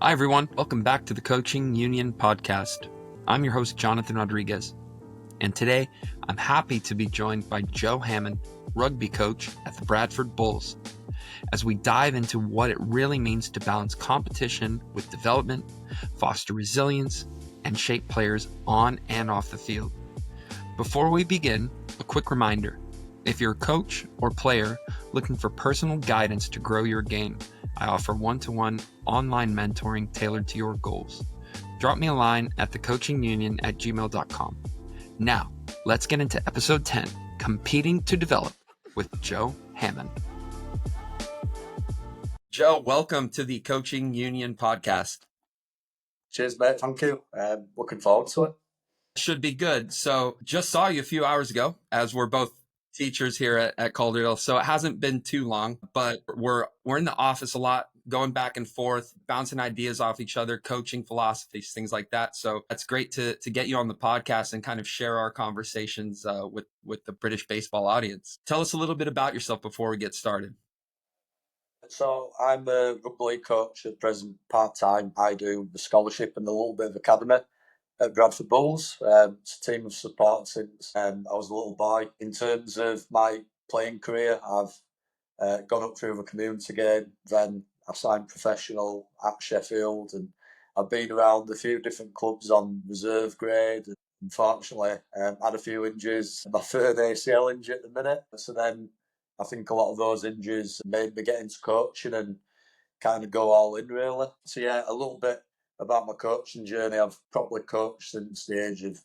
Hi, everyone. Welcome back to the Coaching Union podcast. I'm your host, Jonathan Rodriguez. And today, I'm happy to be joined by Joe Hammond, rugby coach at the Bradford Bulls, as we dive into what it really means to balance competition with development, foster resilience, and shape players on and off the field. Before we begin, a quick reminder. If you're a coach or player looking for personal guidance to grow your game, I offer one-to-one online mentoring tailored to your goals. Drop me a line at thecoachingunion@gmail.com. Now, let's get into episode 10, Competing to Develop with Joe Hammond. Joe, welcome to the Coaching Union podcast. Cheers, mate. Thank you. Looking forward to it. Should be good. So just saw you a few hours ago, as we're both teachers here at Calderdale. So it hasn't been too long, but we're in the office a lot, going back and forth, bouncing ideas off each other, coaching philosophies, things like that. So it's great to get you on the podcast and kind of share our conversations with the British baseball audience. Tell us a little bit about yourself before we get started. So I'm a rugby league coach at present, part-time. I do the scholarship and a little bit of academy at Bradford Bulls. It's a team of support since I was a little boy. In terms of my playing career, I've gone up through the community game, then I signed professional at Sheffield, and I've been around a few different clubs on reserve grade. Unfortunately, had a few injuries. My third ACL injury at the minute. So then I think a lot of those injuries made me get into coaching and kind of go all in, really. So yeah, a little bit about my coaching journey. I've probably coached since the age of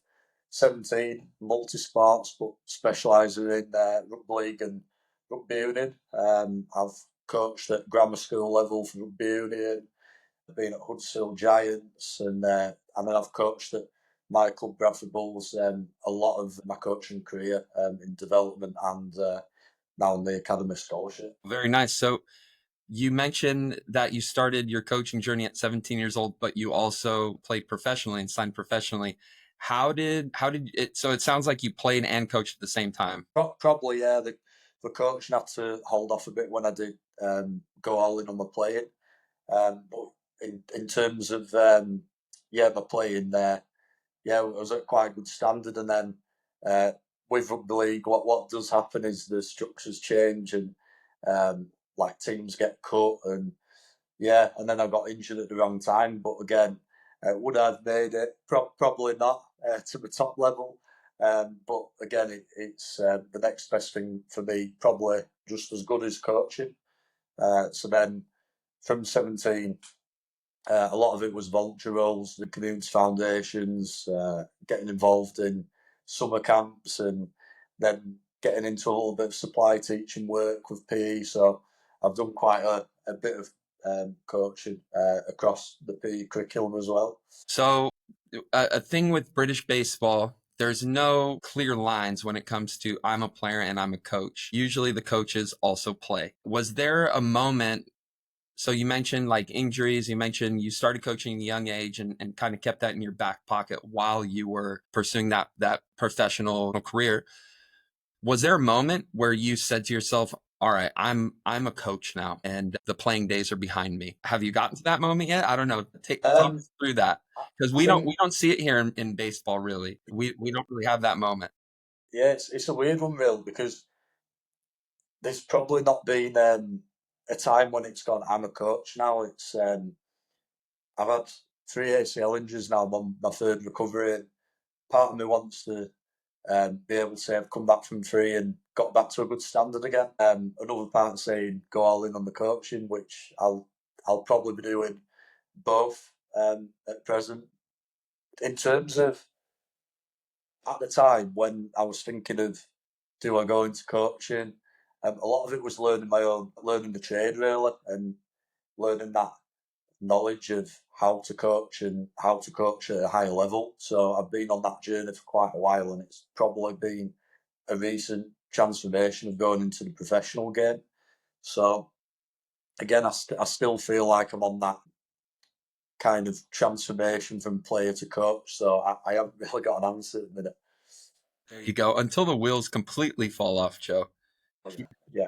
17, multi-sports, but specialising in rugby league and rugby union. I've coached at grammar school level for rugby union, been at Huddersfield Giants, and then I've coached at my club Bradford Bulls a lot of my coaching career in development and now in the academy scholarship. Very nice. So you mentioned that you started your coaching journey at 17 years old, but you also played professionally and signed professionally. How did it? So it sounds like you played and coached at the same time. Probably, yeah. The coaching had to hold off a bit when I did go all in on my playing. But in terms of my playing there, yeah, it was at quite a good standard. And then with rugby league, what does happen is the structures change and like teams get cut, and yeah, and then I got injured at the wrong time. But again, would I have made it? Probably not to the top level. But again, it's the next best thing for me, probably just as good as coaching. So then from 17, a lot of it was voluntary roles, the community foundations, getting involved in summer camps, and then getting into a little bit of supply teaching work with PE. So I've done quite a bit of coaching across the PE curriculum as well. So a thing with British baseball, there's no clear lines when it comes to I'm a player and I'm a coach. Usually the coaches also play. Was there a moment? So you mentioned like injuries, you mentioned you started coaching at a young age and kind of kept that in your back pocket while you were pursuing that professional career. Was there a moment where you said to yourself, all right, I'm a coach now and the playing days are behind me? Have you gotten to that moment yet? I don't know. Talk us through that. Because we don't see it here in baseball really. We don't really have that moment. Yeah, it's a weird one, really, because there's probably not been a time when it's gone, I'm a coach now. It's I've had 3 ACL injuries now. I'm on my third recovery. Part of me wants to be able to say I've come back from 3 and got back to a good standard again. Another part saying go all in on the coaching, which I'll probably be doing both at present. In terms of at the time when I was thinking of do I go into coaching, a lot of it was learning the trade, really, and learning that knowledge of how to coach and how to coach at a higher level. So I've been on that journey for quite a while, and it's probably been a recent transformation of going into the professional game. So again, I still feel like I'm on that kind of transformation from player to coach. So I haven't really got an answer at the minute. There you go. Until the wheels completely fall off, Joe. Yeah.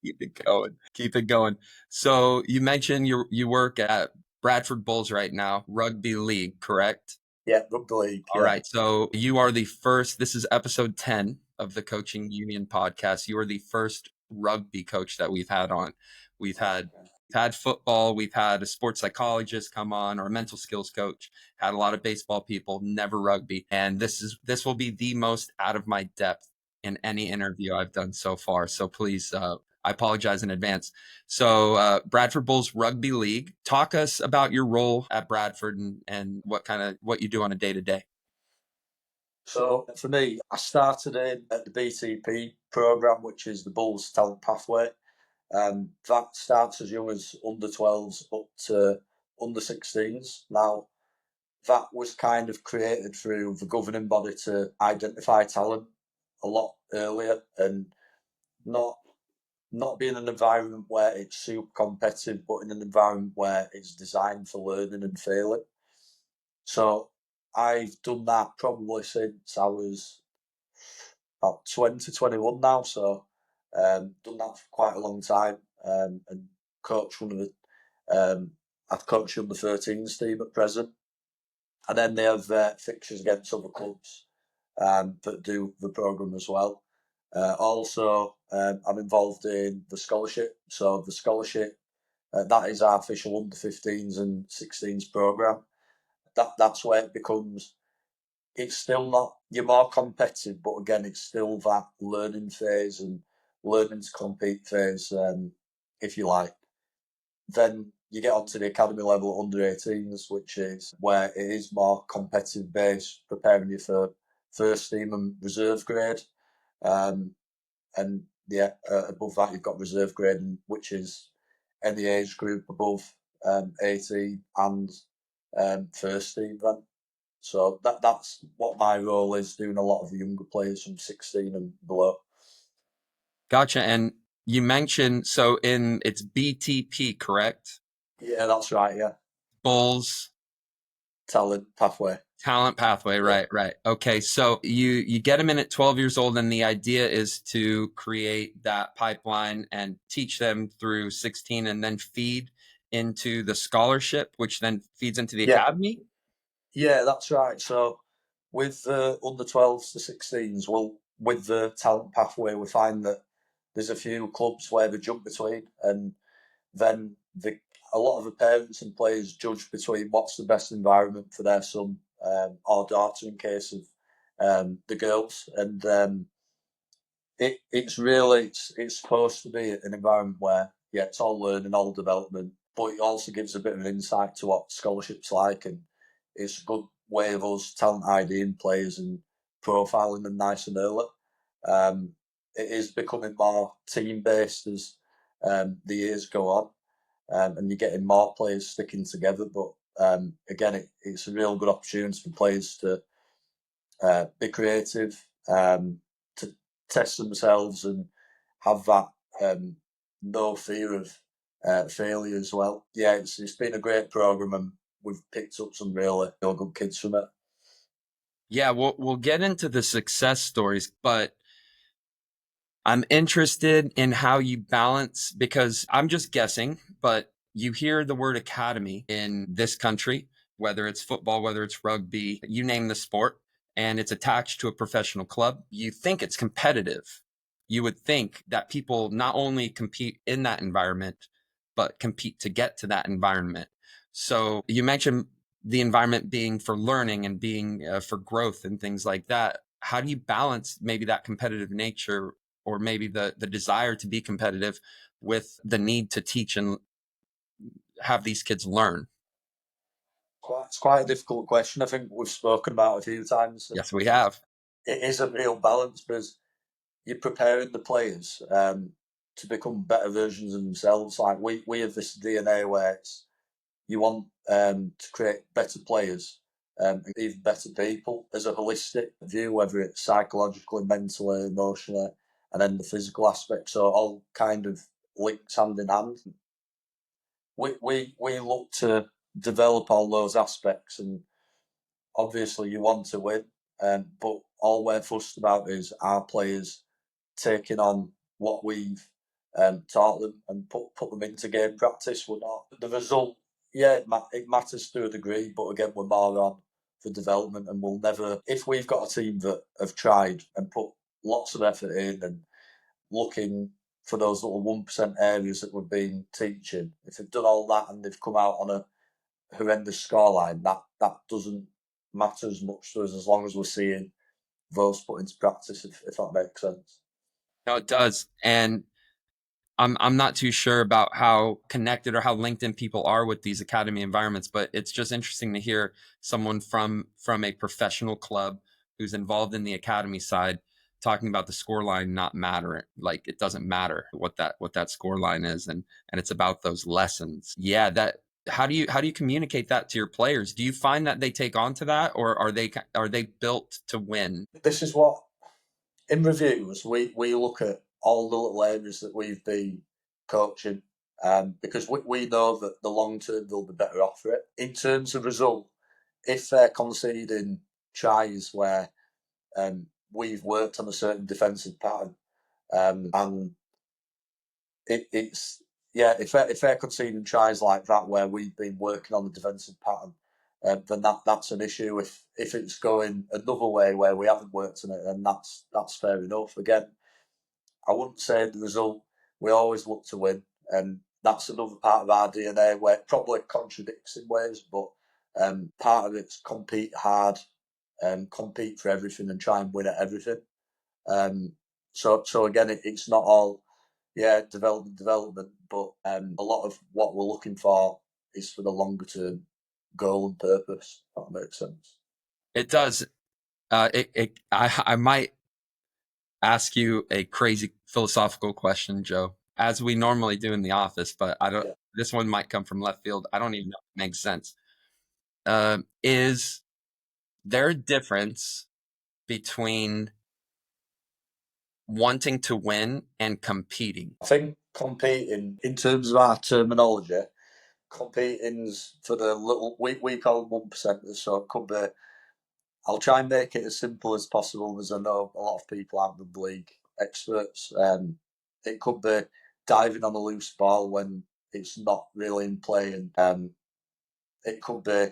Keep it going. Keep it going. So you mentioned you work at Bradford Bulls right now, rugby league, correct? Yeah, rugby league. All Yeah. right. So you are the first, this is episode 10 of the Coaching Union podcast. You are the first rugby coach that we've had on. We've had football, we've had a sports psychologist come on, or a mental skills coach, had a lot of baseball people, never rugby. And this will be the most out of my depth in any interview I've done so far. So please, I apologize in advance. So Bradford Bulls Rugby League, talk us about your role at Bradford and what you do on a day-to-day. So for me, I started in at the BTP program, which is the Bulls Talent Pathway. That starts as young as under 12s up to under 16s. Now, that was kind of created through the governing body to identify talent a lot earlier and not not be in an environment where it's super competitive, but in an environment where it's designed for learning and failing. So I've done that probably since I was about 2021 now. So done that for quite a long time, and coach one of the I've coached the under 13s team at present, and then they have fixtures against other clubs that do the program as well. Also, I'm involved in the scholarship. So the scholarship that is our official under 15s and 16s program. That's where it becomes. It's still not. You're more competitive, but again, it's still that learning phase and learning to compete phase, if you like. Then you get onto the academy level under 18s, which is where it is more competitive based, preparing you for first team and reserve grade. Um, and yeah, above that you've got reserve grading, which is any age group above 18 and first team then. So that's what my role is, doing a lot of the younger players from 16 and below. Gotcha. And you mentioned, so it's BTP, correct? Yeah, that's right. Yeah, Bulls talent pathway. Talent Pathway, Yeah, right. Okay, so you get them in at 12 years old, and the idea is to create that pipeline and teach them through 16, and then feed into the scholarship, which then feeds into the yeah, academy. yeah, that's right. So with the under 12s to 16s, well, with the talent pathway, we find that there's a few clubs where they jump between, and then a lot of the parents and players judge between what's the best environment for their son or daughter in case of the girls. And it's supposed to be an environment where, yeah, it's all learning, all development, but it also gives a bit of an insight to what scholarship's like, and it's a good way of us talent IDing players and profiling them nice and early. It is becoming more team based as the years go on, and you're getting more players sticking together. But again, it's a real good opportunity for players to be creative, to test themselves, and have that no fear of failure as well. Yeah, it's been a great program, and we've picked up some really, really good kids from it. Yeah, we'll get into the success stories, but I'm interested in how you balance, because I'm just guessing, but you hear the word academy in this country, whether it's football, whether it's rugby, you name the sport, and it's attached to a professional club. You think it's competitive. You would think that people not only compete in that environment, but compete to get to that environment. So you mentioned the environment being for learning and being for growth and things like that. How do you balance maybe that competitive nature, or maybe the desire to be competitive, with the need to teach and have these kids learn? It's quite a difficult question. I think we've spoken about it a few times, and Yes, we have. it is a real balance because you're preparing the players to become better versions of themselves. Like we have this DNA where you want to create better players, and even better people as a holistic view, whether it's psychologically, mentally, emotionally, and then the physical aspect. So all kind of links hand in hand. We look to develop all those aspects, and obviously you want to win, but all we're fussed about is our players taking on what we've taught them and put them into game practice. We're not the result. Yeah, it matters to a degree, but again, we're more on for development, and we'll never. If we've got a team that have tried and put lots of effort in and looking for those little 1% areas that we've been teaching, if they've done all that and they've come out on a horrendous scoreline, that doesn't matter as much to us as long as we're seeing those put into practice, if that makes sense. No, it does. And I'm not too sure about how connected or how linked in people are with these academy environments, but it's just interesting to hear someone from a professional club who's involved in the academy side talking about the score line not mattering. Like it doesn't matter what that score line is, and it's about those lessons. Yeah, that how do you communicate that to your players? Do you find that they take on to that, or are they built to win? This is what, in reviews, we look at all the little areas that we've been coaching, because we know that the long term they'll be better off for it. In terms of result, if they're conceding tries where we've worked on a certain defensive pattern, and it's yeah, if they're conceding tries like that where we've been working on the defensive pattern, then that's an issue. If it's going another way where we haven't worked on it, then that's fair enough. Again, I wouldn't say the result. We always look to win, and that's another part of our DNA where it probably contradicts in ways, but part of it's compete hard, compete for everything, and try and win at everything. So again, it's not all development, but a lot of what we're looking for is for the longer term goal and purpose. If that makes sense. It does. I might ask you a crazy philosophical question, Joe, as we normally do in the office, but I don't. Yeah. This one might come from left field. I don't even know if it makes sense. Is there a difference between wanting to win and competing? I think competing, in terms of our terminology, competing's for the little we call them 1%ers. So it could be. I'll try and make it as simple as possible, as I know a lot of people aren't the league experts. It could be diving on a loose ball when it's not really in play, and it could be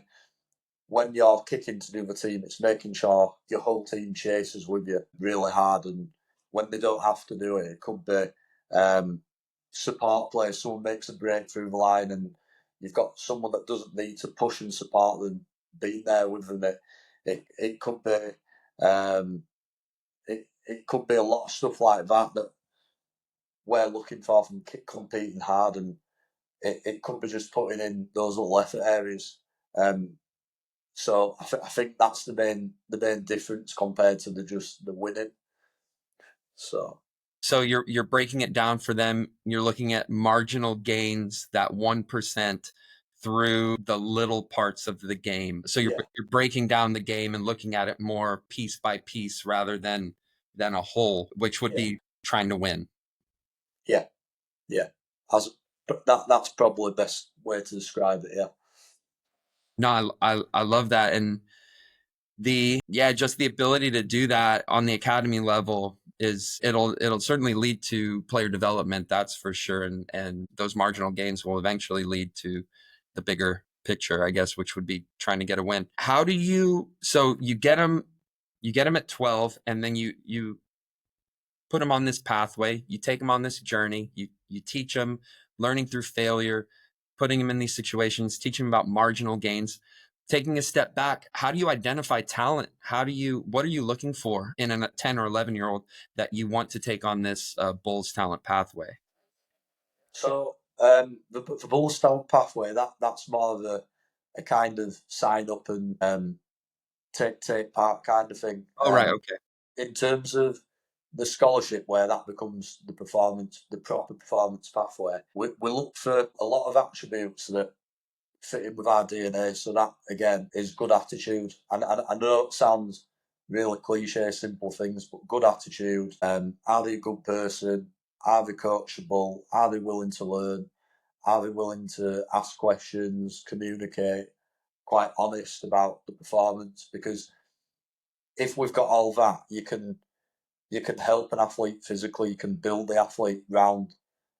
when you're kicking to the other team, it's making sure your whole team chases with you really hard, and when they don't have to do it, it could be support play. Someone makes a break through the line, and you've got someone that doesn't need to push and support them, being there with them. It could be it could be a lot of stuff like that that we're looking for from competing hard, and it could be just putting in those little effort areas. So I think that's the main difference compared to the winning. So So you're breaking it down for them. You're looking at marginal gains, that 1% through the little parts of the game. So you're yeah, you're breaking down the game and looking at it more piece by piece rather than a whole, which would yeah, be trying to win. yeah, yeah. As that's probably the best way to describe it. Yeah, No, I love that. And just the ability to do that on the academy level is it'll certainly lead to player development, that's for sure. And those marginal gains will eventually lead to the bigger picture, I guess, which would be trying to get a win. How do you so you get them at 12, and then you put them on this pathway, you take them on this journey, you teach them learning through failure, putting them in these situations, teaching them about marginal gains. Taking a step back, how do you identify talent? What are you looking for in a 10 or 11-year-old that you want to take on this Bulls talent pathway? so the bull style pathway, that's more of a kind of sign up and take part kind of thing. Oh, right. Okay. In terms of the scholarship, where that becomes the proper performance pathway, we look for a lot of attributes that fit in with our DNA. So that again is good attitude. And I know it sounds really cliche, simple things, but good attitude. Are they a good person? Are they coachable? Are they willing to learn? Are they willing to ask questions, communicate, quite honest about the performance? Because if we've got all that, you can help an athlete physically. You can build the athlete round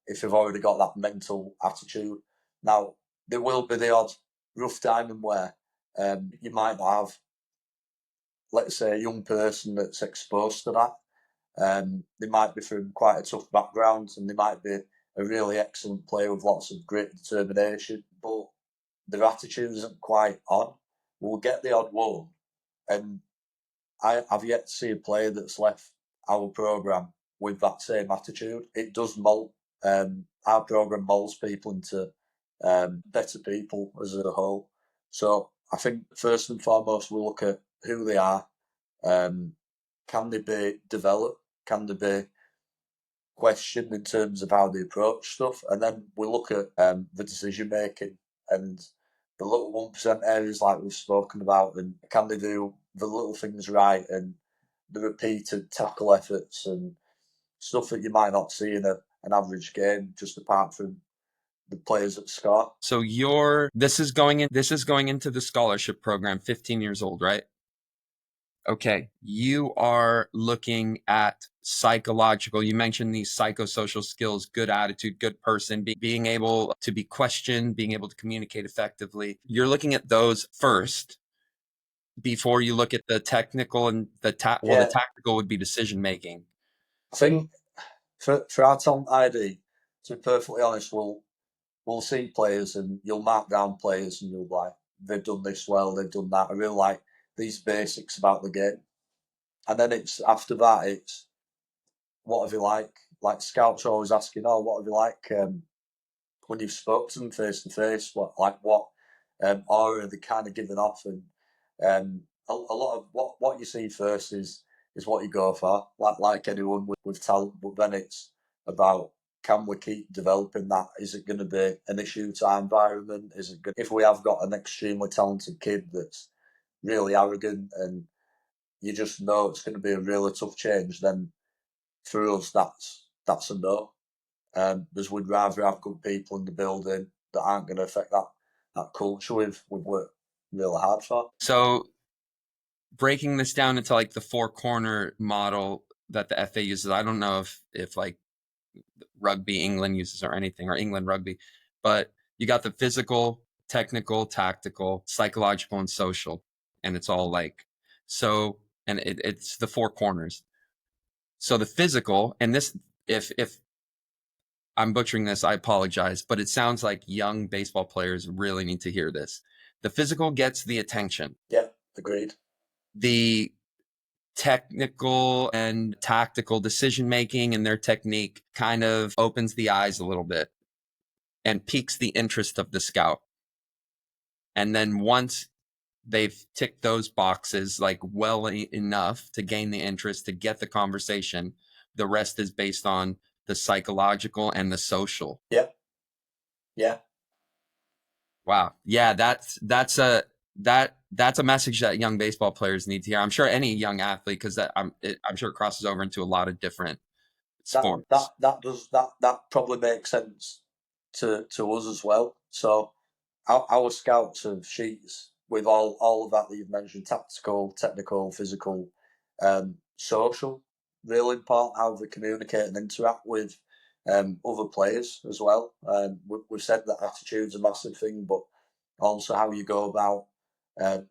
if you've already got that mental attitude. Now, there will be the odd rough diamond where you might have, let's say, a young person that's exposed to that. They might be from quite a tough background and they might be a really excellent player with lots of great determination, but their attitude isn't quite on. We'll get the odd one, and I've yet to see a player that's left our programme with that same attitude. It does mould. Our programme moulds people into better people as a whole. So I think first and foremost we look at who they are. Can they be developed? Can they be questioned in terms of how they approach stuff? And then we look at the decision making and the little 1% areas like we've spoken about, and can they do the little things right and the repeated tackle efforts and stuff that you might not see in an average game, just apart from the players that score. So this is going into the scholarship program, 15 years old, right? Okay. You are looking at psychological. You mentioned these psychosocial skills, good attitude, good person, being able to be questioned, being able to communicate effectively. You're looking at those first before you look at the technical and the tactical would be decision making. I think for our talent ID, to be perfectly honest, we'll see players and you'll mark down players and you'll be like, they've done this well, they've done that. I really like these basics about the game. And then it's after that, it's what have you like? Like scouts are always asking, oh, what have you like when you've spoken to them face to face? What aura are they kind of giving off? And a lot of what you see first is what you go for. Like anyone with talent, but then it's about, can we keep developing that? Is it going to be an issue to our environment? Is it good if we have got an extremely talented kid that's really arrogant and you just know it's going to be a really tough change? Then for us, that's a no. Because we'd rather have good people in the building that aren't going to affect that culture we've worked really hard for. So breaking this down into like the four corner model that the FA uses, I don't know if like rugby England uses or anything, or England rugby, but you got the physical, technical, tactical, psychological, and social, and it's all like so, and it's the four corners. So the physical, and this, if I'm butchering this, I apologize, but it sounds like young baseball players really need to hear this. The physical gets the attention. Yeah, agreed. The technical and tactical decision making and their technique kind of opens the eyes a little bit and piques the interest of the scout. And then once they've ticked those boxes like well enough to gain the interest, to get the conversation, the rest is based on the psychological and the social. Yeah. Yeah. Wow. Yeah, that's a message that young baseball players need to hear. I'm sure any young athlete, because I'm sure it crosses over into a lot of different sports. That probably makes sense to us as well. So our scouts have sheets with all of that you've mentioned: tactical, technical, physical, social. Really important how they communicate and interact with other players as well. We've said that attitude's a massive thing, but also how you go about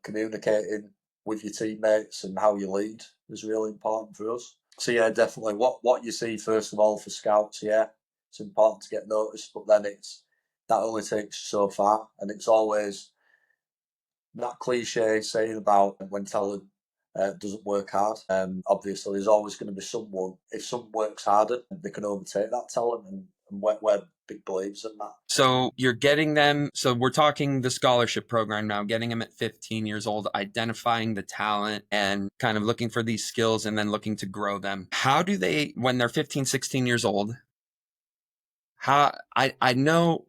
communicating with your teammates and how you lead is really important for us. So yeah, definitely what you see first of all for scouts, yeah, it's important to get noticed, but then that only takes so far, and it's always that cliche saying about when talent doesn't work hard. Obviously, there's always going to be someone. If someone works harder, they can overtake that talent, and we're big believers in that. So you're getting them. So we're talking the scholarship program now, getting them at 15 years old, identifying the talent and kind of looking for these skills and then looking to grow them. How do they, when they're 15, 16 years old, I know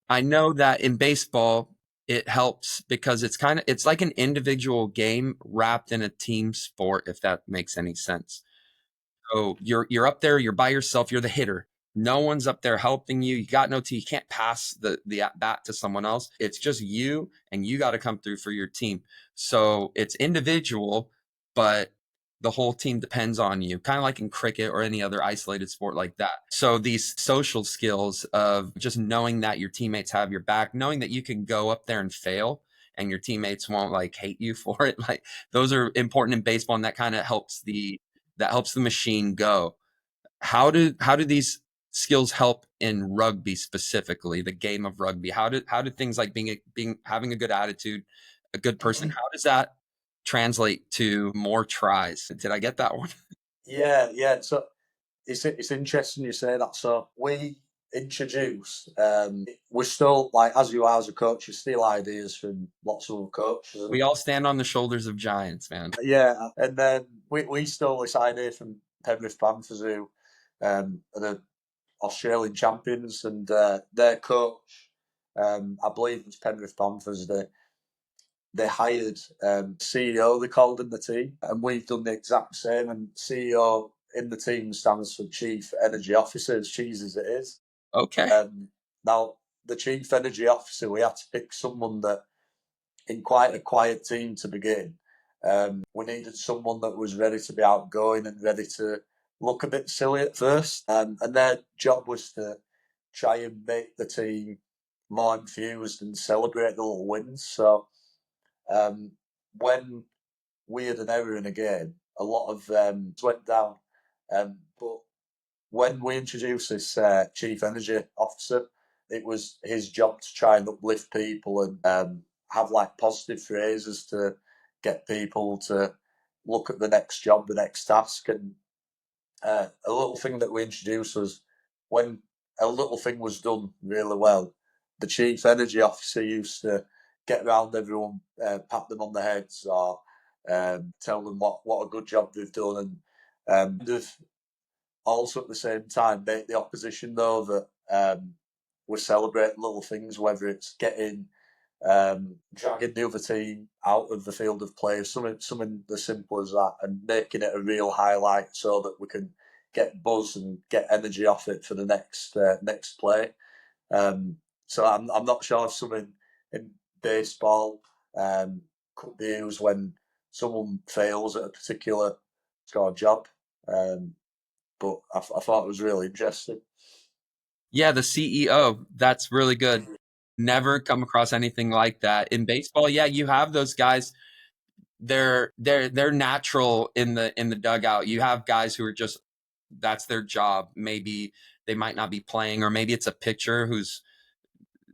that in baseball, it helps because it's like an individual game wrapped in a team sport, if that makes any sense. So you're up there, you're by yourself, you're the hitter. No one's up there helping you. You got no team. You can't pass the at bat to someone else. It's just you, and you got to come through for your team. So it's individual, but the whole team depends on you, kind of like in cricket or any other isolated sport like that. So these social skills of just knowing that your teammates have your back, knowing that you can go up there and fail and your teammates won't like hate you for it, like those are important in baseball, and that kind of helps the machine go. How do these skills help in rugby specifically, the game of rugby? How do things like being having a good attitude, a good person, how does that translate to more tries? Did I get that one? Yeah, yeah. So it's interesting you say that. So we introduce, we're still like, as you are as a coach, you steal ideas from lots of other coaches. We all stand on the shoulders of giants, man. Yeah, and then we stole this idea from Penrith Panthers, who are the Australian champions, and their coach, I believe it was Penrith Panthers, they hired CEO, they called in the team, and we've done the exact same. And CEO in the team stands for Chief Energy Officer, as cheesy as it is. Okay. Now, the Chief Energy Officer, we had to pick someone that, in quite a quiet team to begin, we needed someone that was ready to be outgoing and ready to look a bit silly at first. And their job was to try and make the team more infused and celebrate the little wins. So when we had an error in a game, a lot of went down. But when we introduced this chief energy officer, it was his job to try and uplift people and have like positive phrases to get people to look at the next job, the next task. And a little thing that we introduced was, when a little thing was done really well, the chief energy officer used to get around everyone, pat them on the heads, or tell them what a good job they've done, and also at the same time make the opposition know that we're celebrating little things, whether it's getting dragging the other team out of the field of play, something as simple as that, and making it a real highlight so that we can get buzz and get energy off it for the next play. So I'm not sure if something in baseball could be used when someone fails at a particular job. But I thought it was really interesting. Yeah, the CEO, that's really good. Never come across anything like that in baseball. Yeah, you have those guys, they're natural in the dugout. You have guys who are just, that's their job. Maybe they might not be playing, or maybe it's a pitcher who's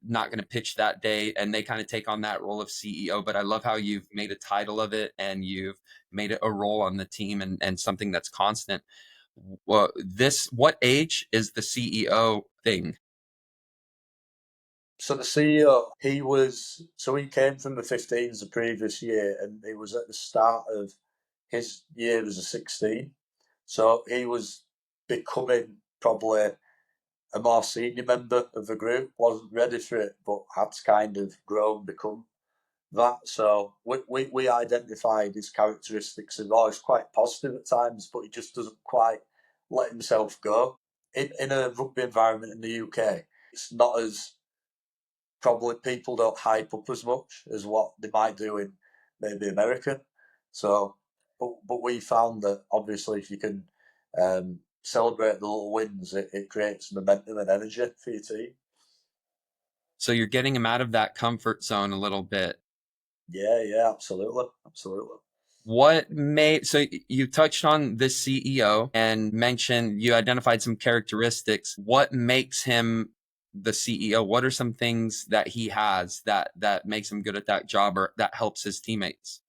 not going to pitch that day, and they kind of take on that role of CEO. But I love how you've made a title of it and you've made it a role on the team, and something that's constant. Well, what age is the CEO thing? So the CEO, he came from the 15s the previous year, and it was at the start of his year as a 16. So he was becoming probably a more senior member of the group, wasn't ready for it, but had to kind of grow and become that. So we identified his characteristics of, oh, he's quite positive at times, but he just doesn't quite let himself go. In a rugby environment in the UK, it's not as, probably people don't hype up as much as what they might do in maybe America. So, but we found that obviously if you can celebrate the little wins, it creates momentum and energy for your team. So you're getting him out of that comfort zone a little bit. Yeah, yeah, absolutely, absolutely. What made, so you touched on this CEO and mentioned you identified some characteristics. What makes him the CEO? What are some things that he has that makes him good at that job, or that helps his teammates?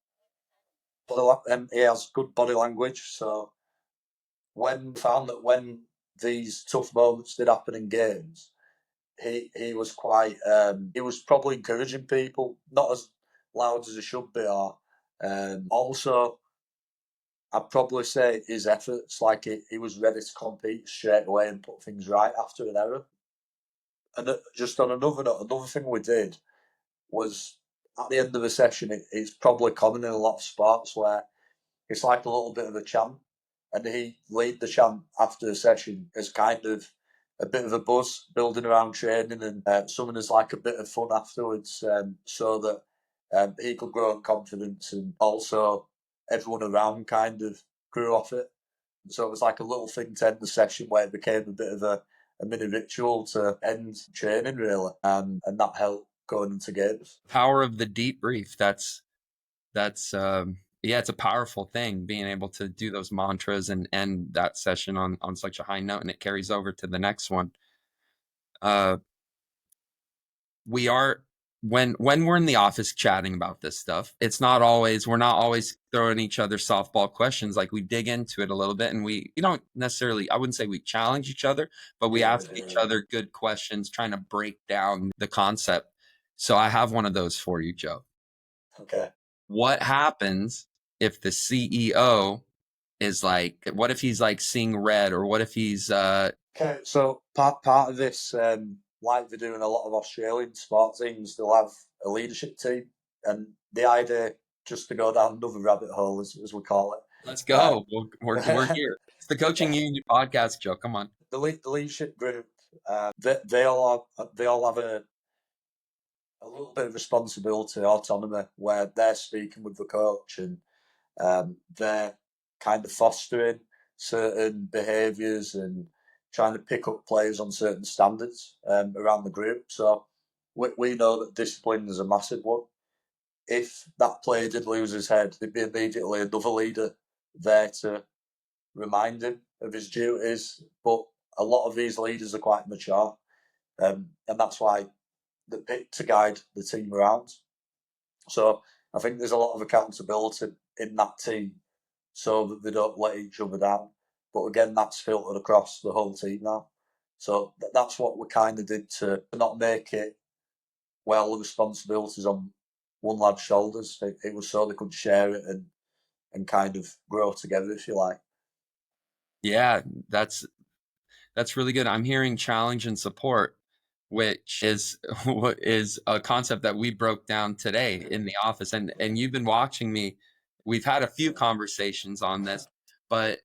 He has good body language. So when found that when these tough moments did happen in games, he was quite he was probably encouraging people, not as loud as he should be, or also I'd probably say his efforts, like he was ready to compete straight away and put things right after an error. And just on another note, another thing we did was, at the end of the session, it's probably common in a lot of sports where it's like a little bit of a chant, and he lead the chant after the session as kind of a bit of a buzz building around training, and something as like a bit of fun afterwards, so that he could grow in confidence, and also everyone around kind of grew off it. So it was like a little thing to end the session where it became a bit of a mini ritual to end training, really, and that helped going into games. Power of the debrief. That's yeah, it's a powerful thing being able to do those mantras and end that session on such a high note, and it carries over to the next one. We are when we're in the office chatting about this stuff, we're not always throwing each other softball questions. Like, we dig into it a little bit, and we don't necessarily, I wouldn't say we challenge each other, but we ask each other good questions, trying to break down the concept. So I have one of those for you, Joe. Okay. What happens if the CEO is like, what if he's like seeing red, or what if he's Okay, so part of this, like they do in a lot of Australian sports teams, they'll have a leadership team, and the idea, just to go down another rabbit hole, as we call it. let's go. We're here. It's the Coaching Union podcast, Joe. Come on. The leadership group, they all have a little bit of responsibility, autonomy, where they're speaking with the coach, and they're kind of fostering certain behaviours and trying to pick up players on certain standards around the group. So we know that discipline is a massive one. If that player did lose his head, there'd be immediately another leader there to remind him of his duties. But a lot of these leaders are quite mature, and that's why they're picked to guide the team around. So I think there's a lot of accountability in that team so that they don't let each other down. But again, that's filtered across the whole team now. So that's what we kind of did to not make it, well, the responsibilities on one lad's shoulders. It was so they could share it and kind of grow together, if you like. Yeah, that's really good. I'm hearing challenge and support, which is what is a concept that we broke down today in the office. And you've been watching me. We've had a few conversations on this, but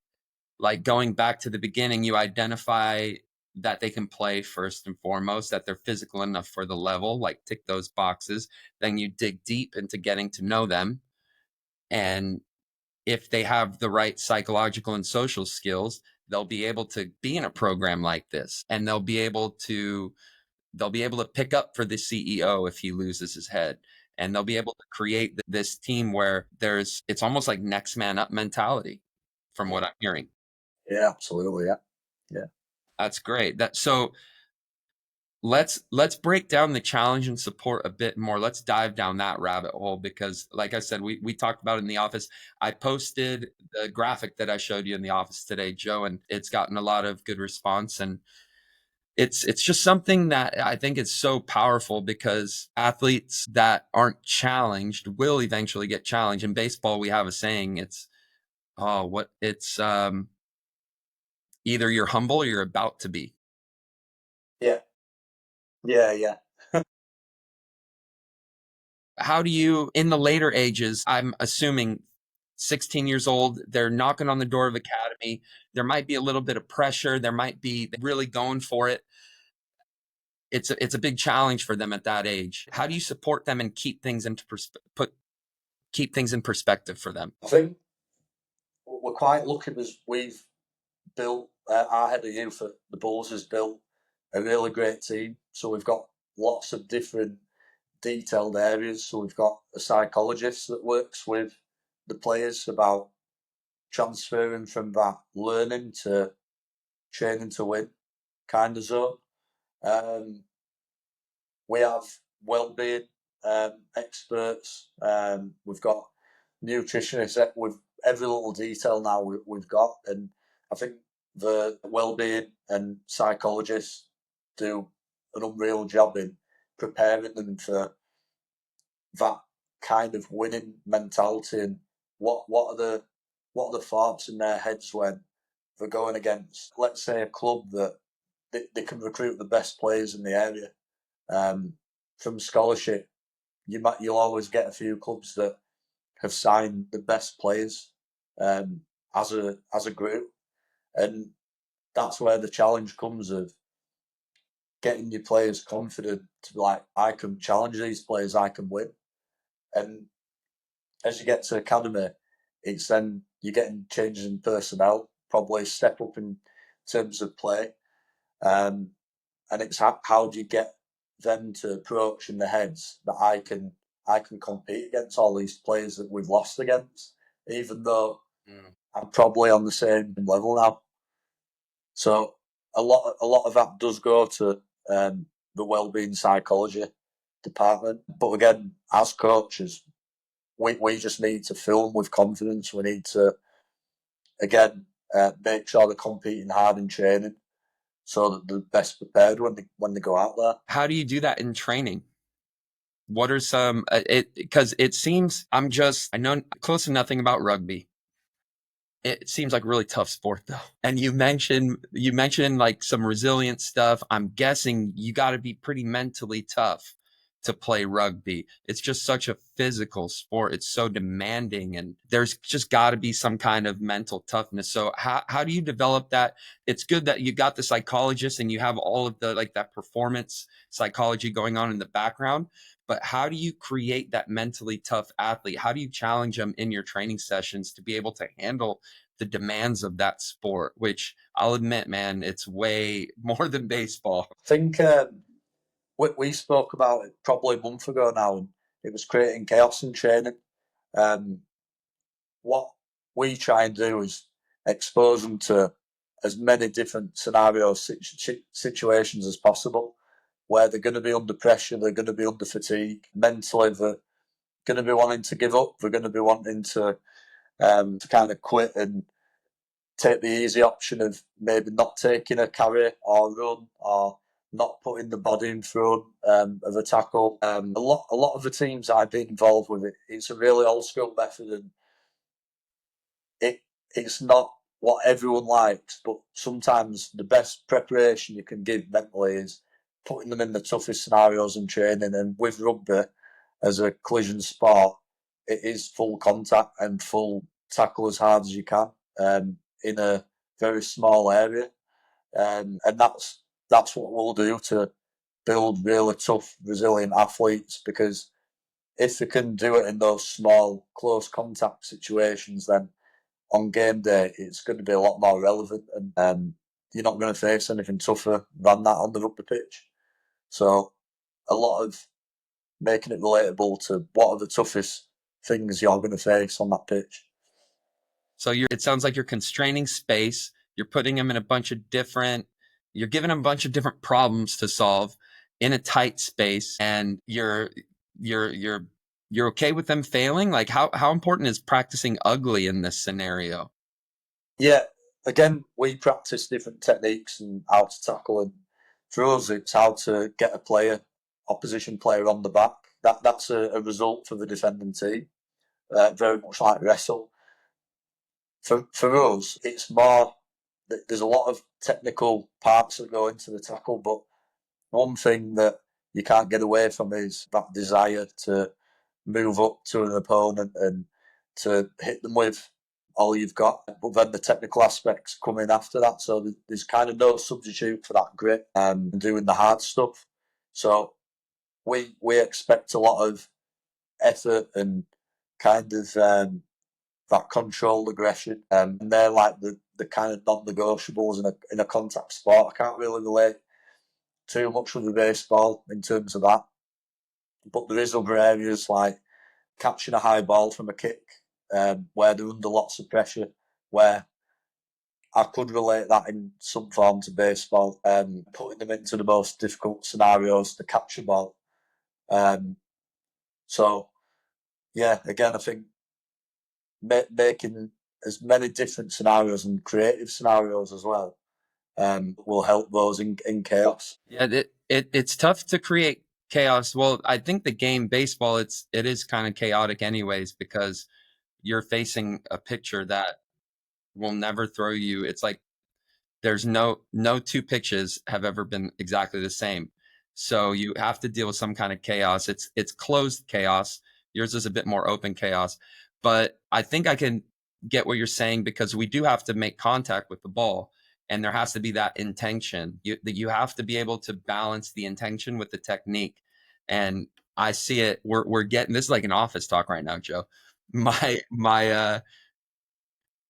like, going back to the beginning, you identify that they can play first and foremost, that they're physical enough for the level, like tick those boxes. Then you dig deep into getting to know them. And if they have the right psychological and social skills, they'll be able to be in a program like this, and they'll be able to pick up for the CEO if he loses his head, and they'll be able to create this team where it's almost like next man up mentality, from what I'm hearing. Yeah, absolutely. Yeah. Yeah. That's great. So let's break down the challenge and support a bit more. Let's dive down that rabbit hole, because like I said, we talked about it in the office. I posted the graphic that I showed you in the office today, Joe, and it's gotten a lot of good response. And it's just something that I think is so powerful, because athletes that aren't challenged will eventually get challenged. In baseball, we have a saying, it's either you're humble or you're about to be. Yeah. Yeah. Yeah. How do you, in the later ages, I'm assuming 16 years old, they're knocking on the door of academy, there might be a little bit of pressure, there might be really going for it. It's a big challenge for them at that age. How do you support them and keep things in perspective for them? I think we're quite lucky because we've built, our head of youth at the Bulls has built a really great team. So we've got lots of different detailed areas. So we've got a psychologist that works with the players about transferring from that learning to training to win kind of zone. Um, we have well-being experts. We've got nutritionists with every little detail now we've got, and I think the well-being and psychologists do an unreal job in preparing them for that kind of winning mentality, and what are the thoughts in their heads when they're going against, let's say, a club that they can recruit the best players in the area. From scholarship, you'll always get a few clubs that have signed the best players as a group, and that's where the challenge comes of getting your players confident to be like, I can challenge these players, I can win. And as you get to academy, it's then you're getting changes in personnel, probably step up in terms of play. Um, and it's how do you get them to approach in their heads that I can compete against all these players that we've lost against, even though I'm probably on the same level now. So a lot of that does go to the wellbeing psychology department. But again, as coaches, we just need to fill them with confidence. We need to again make sure they're competing hard in training so that they're best prepared when they go out there. How do you do that in training? What are some because it seems I know close to nothing about rugby. It seems like a really tough sport though. And you mentioned like some resilient stuff. I'm guessing you got to be pretty mentally tough to play rugby. It's just such a physical sport. It's so demanding and there's just got to be some kind of mental toughness. So how do you develop that? It's good that you got the psychologist and you have all of the like that performance psychology going on in the background, but how do you create that mentally tough athlete? How do you challenge them in your training sessions to be able to handle the demands of that sport, which I'll admit, man, it's way more than baseball. I think we spoke about it probably a month ago now, and it was creating chaos in training. Um, what we try and do is expose them to as many different scenarios, situations as possible, where they're going to be under pressure, they're going to be under fatigue, mentally they're going to be wanting to give up, they're going to be wanting to kind of quit and take the easy option of maybe not taking a carry or run or not putting the body in front of a tackle. A lot of the teams I've been involved with, it's a really old school method, and it it's not what everyone likes. But sometimes the best preparation you can give mentally is putting them in the toughest scenarios in training. And with rugby, as a collision sport, it is full contact and full tackle as hard as you can in a very small area, and that's what we'll do to build really tough, resilient athletes. Because if they can do it in those small, close contact situations, then on game day it's going to be a lot more relevant, and you're not going to face anything tougher than that on the rugby pitch. So a lot of making it relatable to what are the toughest things you're going to face on that pitch. So it sounds like you're constraining space. You're putting them in you're giving them a bunch of different problems to solve in a tight space, and you're you're okay with them failing. Like how important is practicing ugly in this scenario? Yeah, again, we practice different techniques and how to tackle, and for us, it's how to get a opposition player on the back. That's a result for the defending team, very much like wrestle. For us, it's more. There's a lot of technical parts that go into the tackle, but one thing that you can't get away from is that desire to move up to an opponent and to hit them with all you've got. But then the technical aspects come in after that. So there's kind of no substitute for that grit and doing the hard stuff. So we expect a lot of effort and kind of that controlled aggression. And they're like the kind of non-negotiables in a contact sport. I can't really relate too much with the baseball in terms of that. But there is other areas like catching a high ball from a kick, where they're under lots of pressure, where I could relate that in some form to baseball, putting them into the most difficult scenarios to catch a ball. Um, so, yeah, again, I think making as many different scenarios and creative scenarios as well will help those in chaos. Yeah, it's tough to create chaos. Well, I think the game baseball it is kind of chaotic anyways because you're facing a pitcher that will never throw you. It's like there's no two pitches have ever been exactly the same. So you have to deal with some kind of chaos. It's closed chaos. Yours is a bit more open chaos. But I think I can get what you're saying because we do have to make contact with the ball and there has to be that intention. You have to be able to balance the intention with the technique. And I see it. We're getting this is like an office talk right now, Joe. My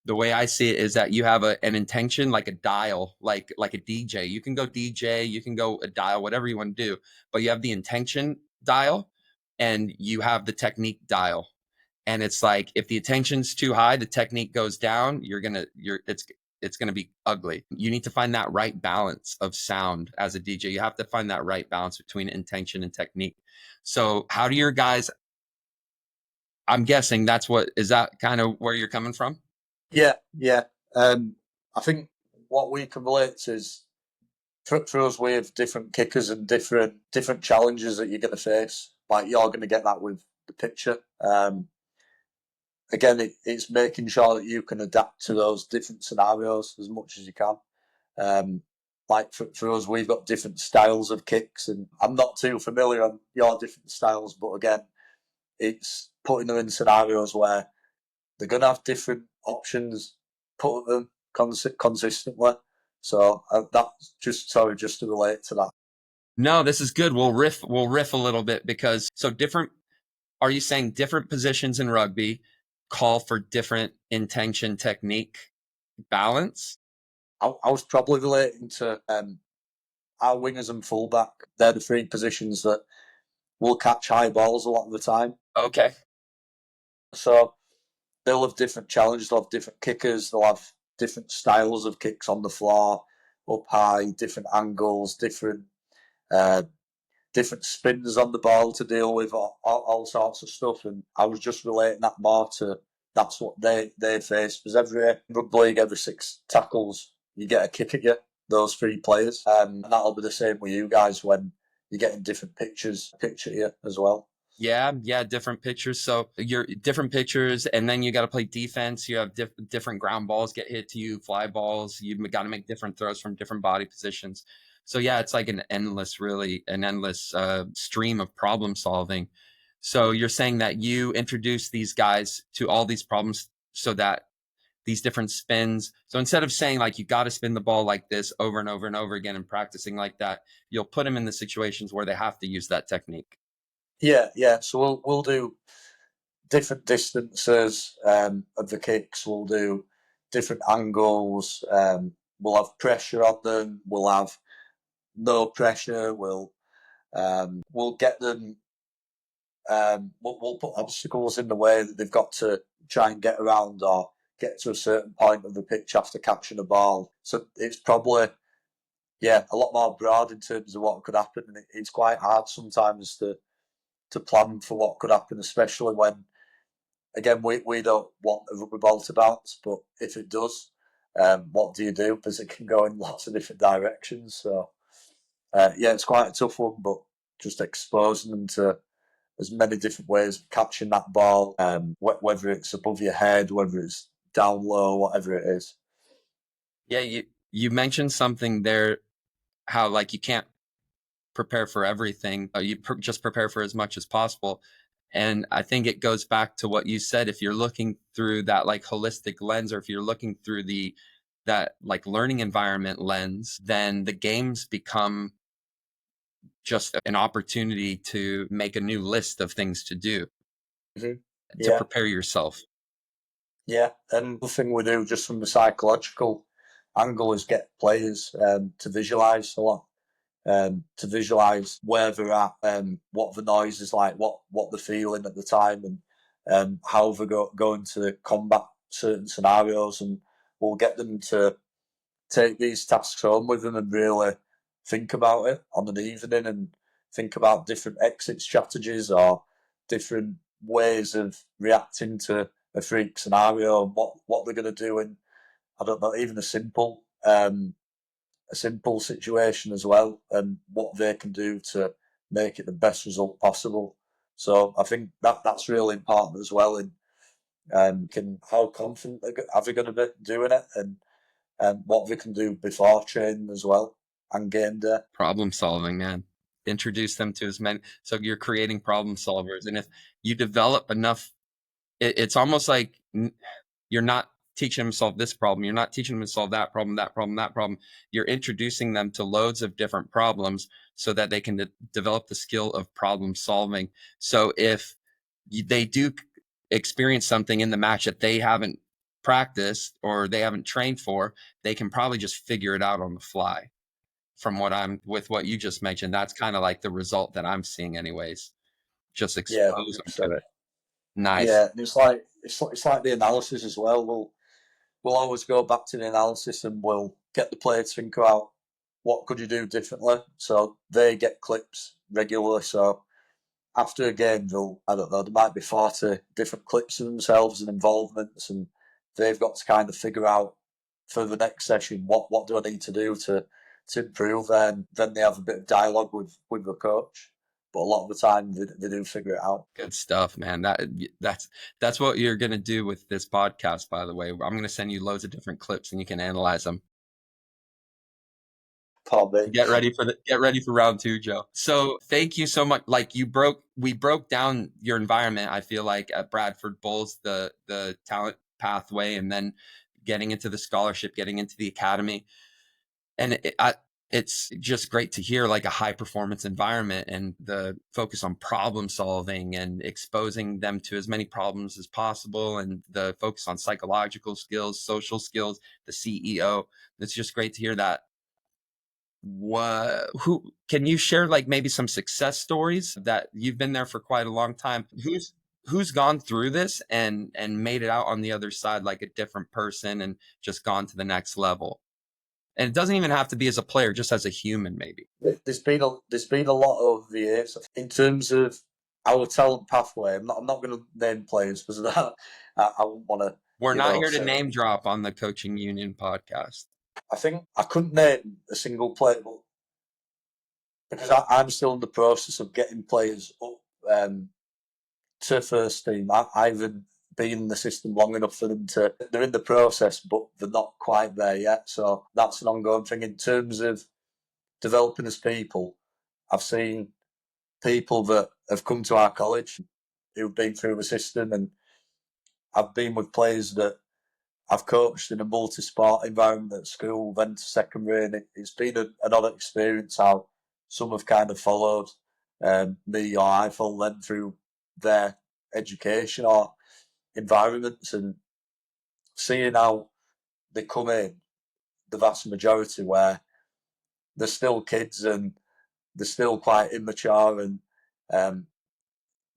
The way I see it is that you have an intention, like a dial, like a DJ. You can go DJ, you can go a dial, whatever you want to do, but you have the intention dial and you have the technique dial. And it's like if the attention's too high, the technique goes down, it's gonna be ugly. You need to find that right balance of sound as a DJ. You have to find that right balance between intention and technique. So how do your guys, I'm guessing is that kind of where you're coming from? Yeah, yeah. I think what we can relate to is for us, we have different kickers and different challenges that you're going to face. Like you're going to get that with the pitcher. Again, it's making sure that you can adapt to those different scenarios as much as you can. Like for us, we've got different styles of kicks, and I'm not too familiar on your different styles, but again, it's putting them in scenarios where they're going to have different options, put them consistently. So that's just to relate to that. No, this is good. We'll riff a little bit because so different, are you saying different positions in rugby call for different intention, technique, balance? I was probably relating to our wingers and fullback. They're the three positions that will catch high balls a lot of the time. Okay. So they'll have different challenges. They'll have different kickers. They'll have different styles of kicks on the floor, up high, different angles, uh, different spins on the ball to deal with, all sorts of stuff. And I was just relating that more to that's what they face. Because every rugby league, every 6 tackles, you get a kick at you, those 3 players. And that'll be the same with you guys when you're getting different picture you as well. Yeah, different pitchers. So you're different pitchers, and then you got to play defense. You have different ground balls get hit to you, fly balls. You've got to make different throws from different body positions. So yeah, it's like an endless stream of problem solving. So you're saying that you introduce these guys to all these problems so that these different spins. So instead of saying like you got to spin the ball like this over and over and over again and practicing like that, you'll put them in the situations where they have to use that technique. Yeah. So we'll do different distances of the kicks. We'll do different angles. We'll have pressure on them. We'll have no pressure. We'll get them. We'll put obstacles in the way that they've got to try and get around or get to a certain point of the pitch after catching a ball. So it's probably a lot more broad in terms of what could happen. And it's quite hard sometimes to plan for what could happen, especially when again we don't want a rugby ball to bounce, but if it does, what do you do? Because it can go in lots of different directions. So it's quite a tough one, but just exposing them to as many different ways of catching that ball, whether it's above your head, whether it's down low, whatever it is. Yeah, you mentioned something there, how like you can't prepare for everything. Just prepare for as much as possible. And I think it goes back to what you said. If you're looking through that like holistic lens, or if you're looking through that like learning environment lens, then the games become just an opportunity to make a new list of things to do Mm-hmm. to Yeah, prepare yourself. yeah. And the thing we do just from the psychological angle is get players to visualise a lot. To visualize where they're at, what the noise is like, what they're feeling at the time, and how they're going to combat certain scenarios. And we'll get them to take these tasks home with them and really think about it on an evening and think about different exit strategies or different ways of reacting to a freak scenario and what they're going to do in, I don't know, even a simple situation as well, and what they can do to make it the best result possible. So I think that's really important as well. In can how confident are they going to be doing it, and what they can do before training as well and game day. Problem solving, man. Introduce them to as many. So you're creating problem solvers. And if you develop enough, it's almost like you're not teaching them to solve this problem. You're not teaching them to solve that problem, that problem, that problem. You're introducing them to loads of different problems so that they can develop the skill of problem solving. So if they do experience something in the match that they haven't practiced or they haven't trained for, they can probably just figure it out on the fly. From what you just mentioned, that's kind of like the result that I'm seeing anyways. Just Yeah, expose them to 100%. it. Nice. Yeah, and it's like the analysis as well. We'll always go back to the analysis and we'll get the player to think about what could you do differently. So they get clips regularly. So after a game, I don't know, there might be 40 different clips of themselves and involvements, and they've got to kind of figure out for the next session what do I need to do to improve. And then they have a bit of dialogue with the coach. But a lot of the time, they do figure it out. Good stuff, man. That's what you're gonna do with this podcast, by the way. I'm gonna send you loads of different clips and you can analyze them. Probably. Get ready for round two, Joe. So thank you so much. Like we broke down your environment, I feel like, at Bradford Bulls, the talent pathway, and then getting into the scholarship, getting into the academy. And it's just great to hear like a high performance environment and the focus on problem solving and exposing them to as many problems as possible, and the focus on psychological skills, social skills, the CEO. It's just great to hear that. Who can you share like maybe some success stories that you've been there for quite a long time? Who's gone through this and made it out on the other side like a different person and just gone to the next level? And it doesn't even have to be as a player, just as a human, maybe. There's been a lot over the years in terms of our talent pathway. I'm not going to name players because of that. I wouldn't want to, We're not here to say. name drop on the Coaching Union podcast. I think I couldn't name a single player, but because I'm still in the process of getting players up to first team. I haven't been in the system long enough for them to. They're in the process, but they're not quite there yet. So that's an ongoing thing in terms of developing as people. I've seen people that have come to our college who've been through the system, and I've been with players that I've coached in a multi-sport environment at school, then to secondary, and it's been an odd experience how some have kind of followed me, or I followed them through their education or environments, and seeing how they come in, the vast majority where they're still kids and they're still quite immature and um,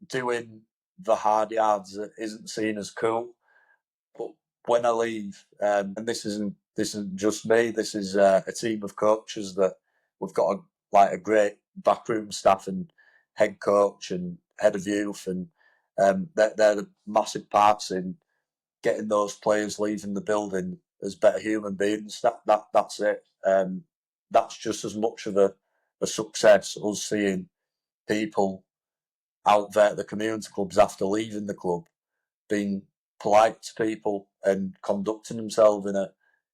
doing the hard yards that isn't seen as cool. But when I leave, and this isn't just me. This is a team of coaches that we've got a great backroom staff and head coach and head of youth, and they're the massive parts in getting those players leaving the building as better human beings. That's it. That's just as much of a success, us seeing people out there at the community clubs after leaving the club being polite to people and conducting themselves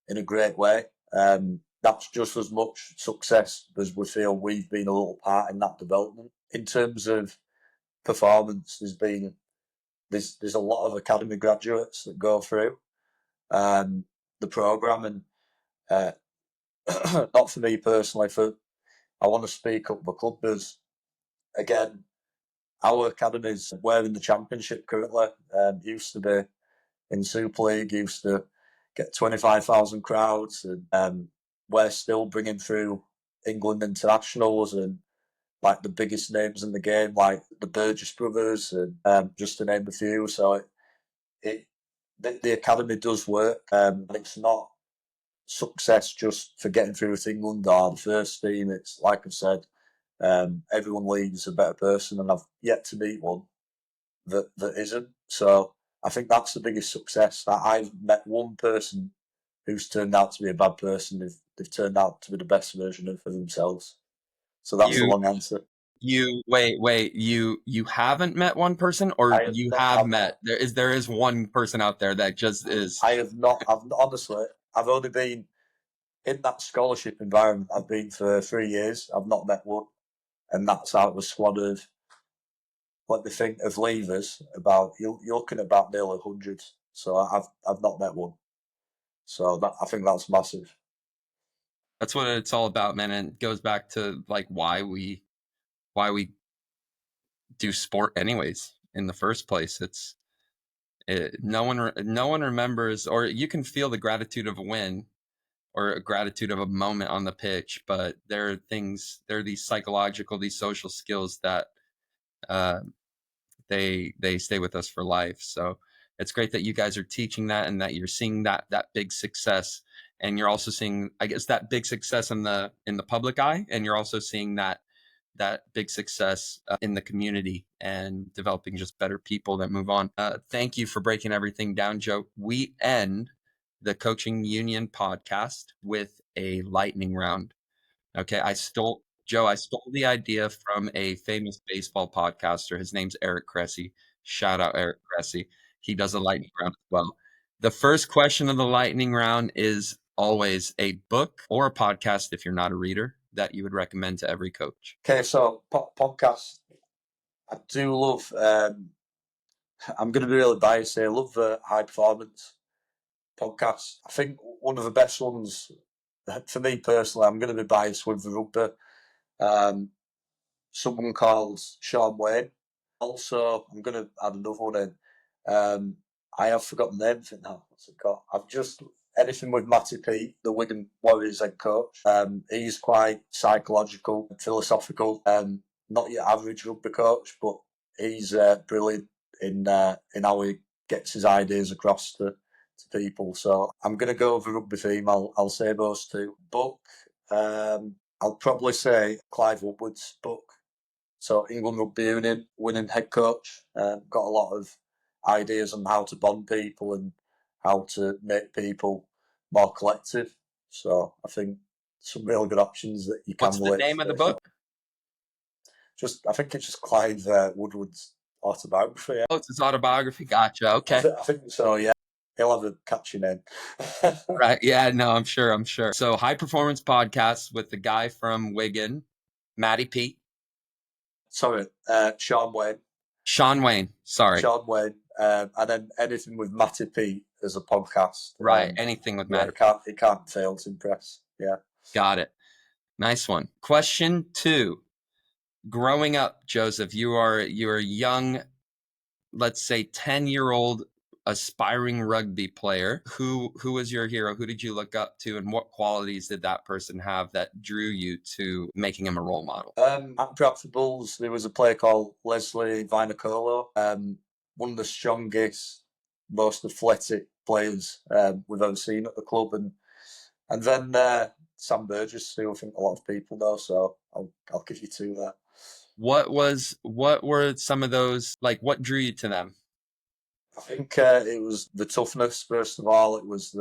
in a great way. That's just as much success as we feel we've been a little part in that development. In terms of performance, there's a lot of academy graduates that go through the program, and uh, not for me personally. I want to speak up the club. There's again, our academies, we're in the championship currently. Used to be in Super League, used to get 25,000 crowds, and we're still bringing through England internationals and like the biggest names in the game, like the Burgess brothers, and just to name a few. So it the academy does work, and it's not success just for getting through to England or the first team. It's like I've said, everyone leaves a better person, and I've yet to meet one that isn't. So I think that's the biggest success. That I've met one person who's turned out to be a bad person. They've turned out to be the best version of themselves. So that's the You long answer. you haven't met one person, or I have you not. have met? There is one person out there that just is. I have not. Honestly, I've only been in that scholarship environment. I've been for 3 years. I've not met one, and that's out of a squad of what they think of leavers. About you're looking at about nearly 100. So I've not met one. So I think that's massive. That's what it's all about, man. And it goes back to like why we do sport anyways in the first place. No one remembers, or you can feel the gratitude of a win or a gratitude of a moment on the pitch, but there are these psychological, these social skills that uh, they stay with us for life. So it's great that you guys are teaching that and that you're seeing that big success, and you're also seeing, I guess, that big success in the public eye, and you're also seeing that big success in the community and developing just better people that move on. Thank you for breaking everything down, Joe. We end the Coaching Union podcast with a lightning round. Okay, I stole the idea from a famous baseball podcaster. His name's Eric Cressy. Shout out Eric Cressy. He does a lightning round as well. The first question of the lightning round is always a book or a podcast, if you're not a reader, that you would recommend to every coach. Okay, so podcast. I do love. I'm going to be really biased here. I love high performance podcasts. I think one of the best ones for me personally. I'm going to be biased with the rugby. Someone called Sean Wayne. Also, I'm going to add another one in. I have forgotten the name of it now. What's it called? I've just anything with Matty Pete, the Wigan Warriors head coach. He's quite psychological, philosophical. Not your average rugby coach, but he's brilliant in how he gets his ideas across to people. So I'm going to go with a rugby theme. I'll say those two. Book. I'll probably say Clive Woodward's book. So England Rugby Union, winning head coach, got a lot of ideas on how to bond people and how to make people more collective. So I think some real good options that you can. What's the name of the book? I think it's just Clive Woodward's autobiography. Yeah. Oh, it's his autobiography. Gotcha. Okay. I think so. Yeah, he'll have a catchy name. Right. Yeah. No, I'm sure. So, high performance podcasts with the guy from Wigan, Matty Pete. Sorry, Sean Wayne. Sorry. Sean Wayne. And then anything with Matty Pete as a podcast. Right. Anything with Matty. He can't fail to impress. Yeah. Got it. Nice one. Question 2. Growing up, Joseph, you're a young, let's say 10-year-old aspiring rugby player. Who was your hero? Who did you look up to, and what qualities did that person have that drew you to making him a role model? At Bradford Bulls, there was a player called Leslie Vinacolo, one of the strongest, most athletic players we've ever seen at the club, and then Sam Burgess, who I think a lot of people know. So I'll give you 2 there. What were some of those, like, what drew you to them? I think it was the toughness, first of all. It was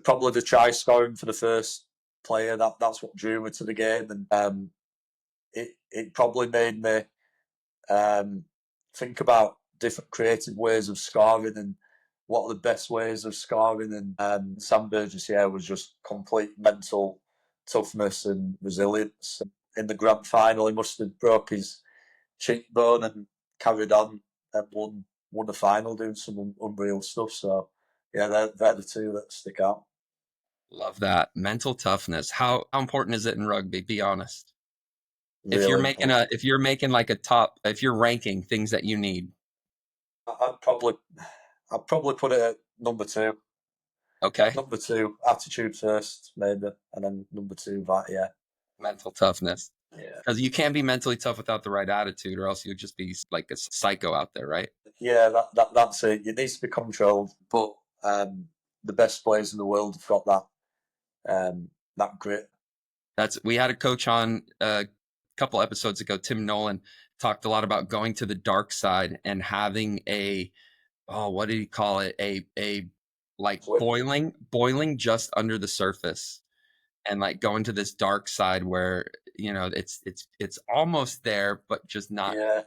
probably the try scoring for the first player. That's what drew me to the game, and it probably made me think about different creative ways of scoring and what are the best ways of scoring. And Sam Burgess, was just complete mental toughness and resilience. In the grand final, he must have broke his cheekbone and carried on and won the final doing some unreal stuff. So yeah, they're the 2 that stick out. Love that. Mental toughness. How important is it in rugby? Be honest. Really if you're making like a top, if you're ranking things that you need, I'd probably put it at number 2. Okay. Number 2, attitude first, maybe, and then number 2, that, yeah. Mental toughness. Yeah. Because you can't be mentally tough without the right attitude, or else you'll just be like a psycho out there, right? Yeah, that's it. You need to be controlled, but the best players in the world have got that grit. We had a coach on a couple episodes ago, Tim Nolan, talked a lot about going to the dark side and having what did he call it? A like boiling just under the surface, and like going to this dark side where, it's almost there, but just not. Yeah.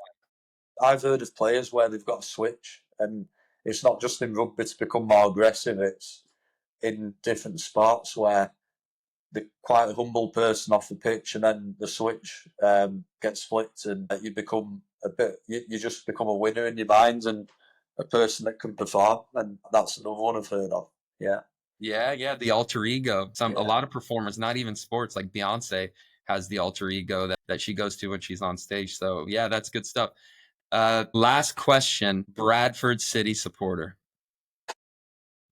I've heard of players where they've got a switch, and it's not just in rugby to become more aggressive, it's in different sports where they're quite a humble person off the pitch, and then the switch gets flipped, and you just become a winner in your mind and a person that can perform, and that's another one I've heard of. Yeah. Yeah, the alter ego. A lot of performers, not even sports, like Beyonce has the alter ego that she goes to when she's on stage. So yeah, that's good stuff. Last question. Bradford City supporter.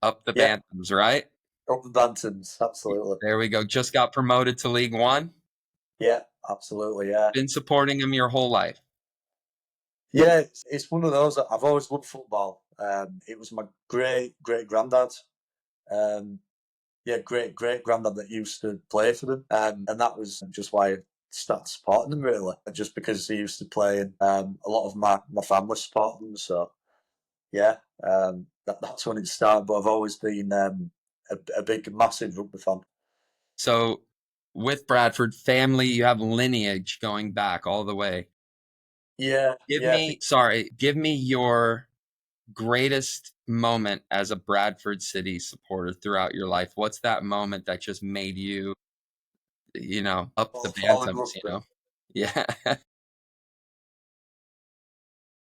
Up the Yeah, Bantams, right? up the Bantams, absolutely. There we go. Just got promoted to League One. Yeah, absolutely. Yeah, Been supporting them your whole life. yeah. It's one of those that I've always loved football. It was my great granddad. Um, yeah, great granddad that used to play for them, and that was just why I started supporting them really. Just because he used to play, and a lot of my family supported them. So yeah, that's when it started. But I've always been a big, massive rugby fan. So with Bradford family, you have lineage going back all the way. Yeah, yeah. I think Give me your greatest moment as a Bradford City supporter throughout your life. What's that moment that just made you, up the fall in Bantams, rugby. Yeah.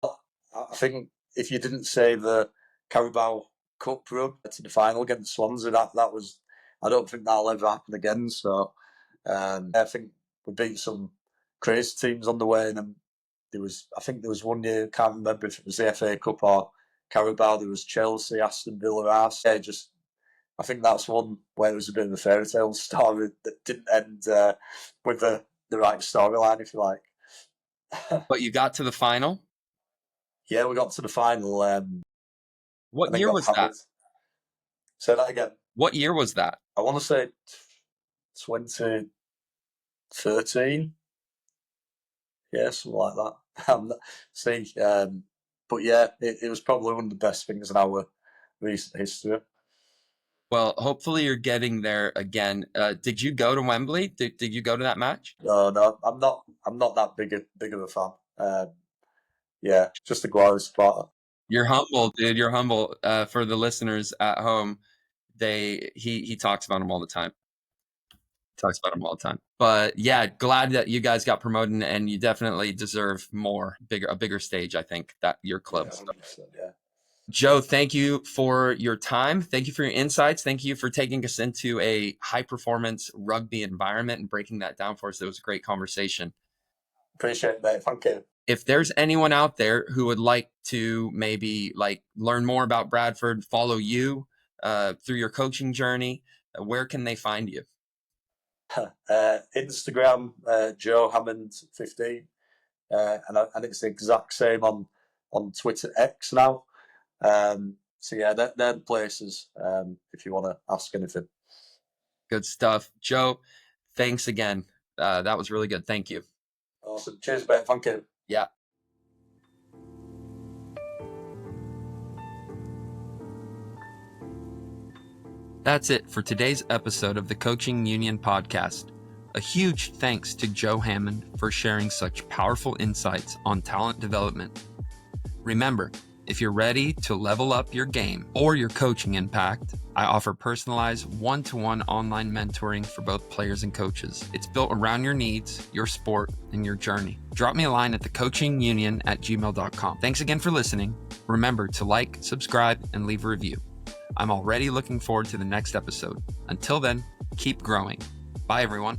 I think if you didn't say the Carabao Cup run to the final against Swansea, that was. I don't think that'll ever happen again. So I think we beat some crazy teams on the way, and then I think there was one year, can't remember if it was the FA Cup or Carabao. There was Chelsea, Aston Villa, Arsenal. Yeah, I think that's one where it was a bit of a fairy tale story that didn't end with the right storyline, if you like. But you got to the final. Yeah, we got to the final and What then year got was that? hammered. Say that again. What year was that? I want to say 2013. Yeah, something like that. See, but yeah, it was probably one of the best things in our recent history. Well, hopefully you're getting there again. Did you go to Wembley? Did you go to that match? No, no, I'm not. I'm not that big of a fan. Yeah, just a glorious supporter. You're humble, dude. You're humble. For the listeners at home, he talks about him all the time. Talks about him all the time. But yeah, glad that you guys got promoted, and you definitely deserve a bigger stage. I think that your Yeah, club. 100%. Yeah. Joe, thank you for your time. Thank you for your insights. Thank you for taking us into a high performance rugby environment and breaking that down for us. It was a great conversation. Appreciate it, mate. Thank you. If there's anyone out there who would like to maybe learn more about Bradford, follow you through your coaching journey, where can they find you? Instagram, Joe Hammond 15, and it's the exact same on Twitter X now. So yeah, they're the places if you want to ask anything. Good stuff. Joe, thanks again. That was really good. Thank you. Awesome. Cheers, mate. Thank you. Yeah. That's it for today's episode of the Coaching Union podcast. A huge thanks to Joe Hammond for sharing such powerful insights on talent development. Remember, if you're ready to level up your game or your coaching impact, I offer personalized one-to-one online mentoring for both players and coaches. It's built around your needs, your sport, and your journey. Drop me a line at thecoachingunion@gmail.com. Thanks again for listening. Remember to like, subscribe, and leave a review. I'm already looking forward to the next episode. Until then, keep growing. Bye, everyone.